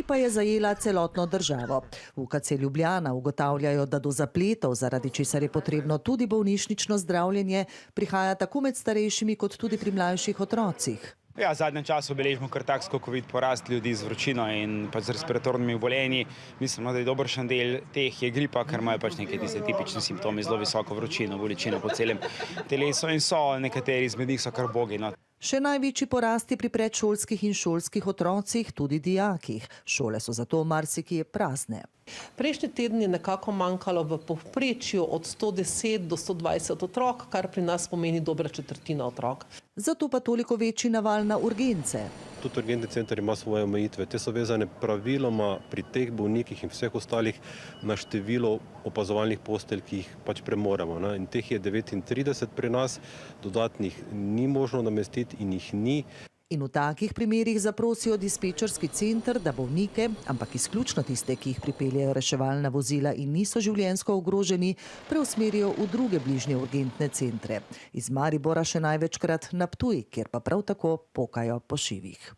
pa je zajela celotno državo. V UKC Ljubljana ugotavljajo, da do zapletov, zaradi česar je potrebno tudi bolnišnično zdravljenje, prihaja tako med starejšimi kot tudi pri mlajših otrocih. Ja, v zadnjem času beležimo kar tak skokovit porast ljudi z vročino in z respiratornimi obolenji. Mislimo, da je dobršen del teh je gripa, ker imajo neke tiste tipične simptome, zelo visoko vročino, bolečino po celem telesu in nekateri izmed njih so kar bogi. No. Še največji porasti pri predšolskih in šolskih otrocih, tudi dijakih. Šole so zato marsikje prazne. Prejšnji teden je nekako manjkalo v povprečju od 110 do 120 otrok, kar pri nas pomeni dobra četrtina otrok. Zato pa toliko večji naval na urgence. Tudi urgentni center ima svoje omejitve. Te so vezane praviloma pri teh bolnikih in vseh ostalih na število opazovalnih postelj, ki jih pač premoremo. In teh je 39 pri nas, dodatnih ni možno namestiti in jih ni. In v takih primerih zaprosijo dispečerski center, da bolnike, ampak izključno tiste, ki jih pripeljejo reševalna vozila in niso življenjsko ogroženi, preusmerijo v druge bližnje urgentne centre. Iz Maribora še največkrat na Ptuj, kjer pa prav tako pokajo po šivih.